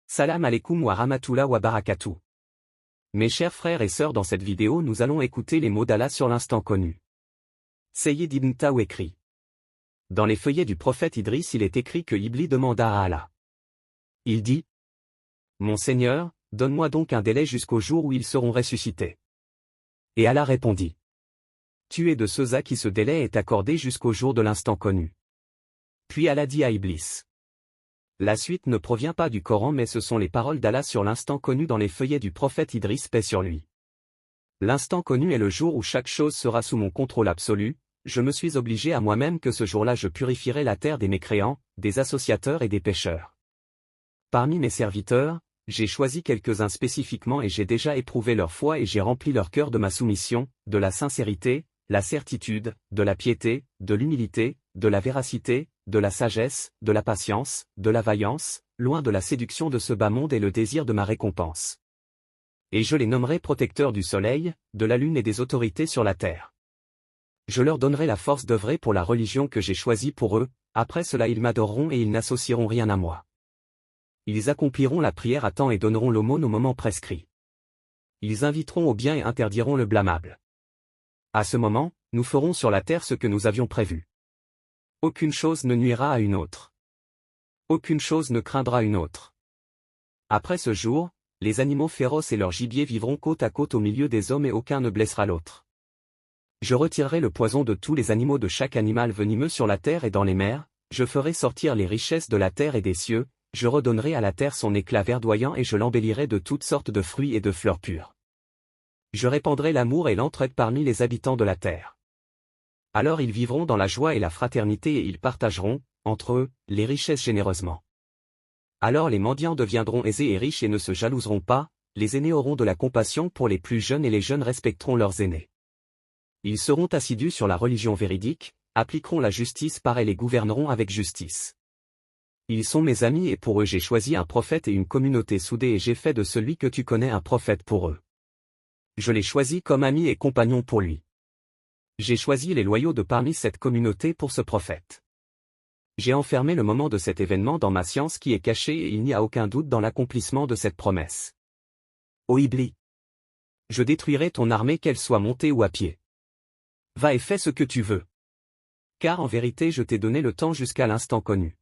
Salam alaikum wa rahmatullah wa barakatuh. Mes chers frères et sœurs, dans cette vidéo nous allons écouter les mots d'Allah sur l'instant connu. Sayyid Ibn Taw écrit. Dans les feuillets du prophète Idriss il est écrit que Iblis demanda à Allah. Il dit. Mon Seigneur, donne-moi donc un délai jusqu'au jour où ils seront ressuscités. Et Allah répondit. Tu es de ceux à qui ce délai est accordé jusqu'au jour de l'instant connu. Puis Allah dit à Iblis. La suite ne provient pas du Coran mais ce sont les paroles d'Allah sur l'instant connu dans les feuillets du prophète Idriss, paix sur lui. L'instant connu est le jour où chaque chose sera sous mon contrôle absolu, je me suis obligé à moi-même que ce jour-là je purifierai la terre des mécréants, des associateurs et des pécheurs. Parmi mes serviteurs, j'ai choisi quelques-uns spécifiquement et j'ai déjà éprouvé leur foi et j'ai rempli leur cœur de ma soumission, de la sincérité, la certitude, de la piété, de l'humilité, de la véracité, de la sagesse, de la patience, de la vaillance, loin de la séduction de ce bas monde et le désir de ma récompense. Et je les nommerai protecteurs du soleil, de la lune et des autorités sur la terre. Je leur donnerai la force d'œuvrer pour la religion que j'ai choisie pour eux, après cela ils m'adoreront et ils n'associeront rien à moi. Ils accompliront la prière à temps et donneront l'aumône au moment prescrit. Ils inviteront au bien et interdiront le blâmable. À ce moment, nous ferons sur la terre ce que nous avions prévu. Aucune chose ne nuira à une autre. Aucune chose ne craindra une autre. Après ce jour, les animaux féroces et leur gibier vivront côte à côte au milieu des hommes et aucun ne blessera l'autre. Je retirerai le poison de tous les animaux de chaque animal venimeux sur la terre et dans les mers, je ferai sortir les richesses de la terre et des cieux, je redonnerai à la terre son éclat verdoyant et je l'embellirai de toutes sortes de fruits et de fleurs pures. Je répandrai l'amour et l'entraide parmi les habitants de la terre. Alors ils vivront dans la joie et la fraternité et ils partageront, entre eux, les richesses généreusement. Alors les mendiants deviendront aisés et riches et ne se jalouseront pas, les aînés auront de la compassion pour les plus jeunes et les jeunes respecteront leurs aînés. Ils seront assidus sur la religion véridique, appliqueront la justice par elle et gouverneront avec justice. Ils sont mes amis et pour eux j'ai choisi un prophète et une communauté soudée et j'ai fait de celui que tu connais un prophète pour eux. Je l'ai choisi comme ami et compagnon pour lui. J'ai choisi les loyaux de parmi cette communauté pour ce prophète. J'ai enfermé le moment de cet événement dans ma science qui est cachée et il n'y a aucun doute dans l'accomplissement de cette promesse. Ô Iblis! Je détruirai ton armée qu'elle soit montée ou à pied. Va et fais ce que tu veux. Car en vérité je t'ai donné le temps jusqu'à l'instant connu.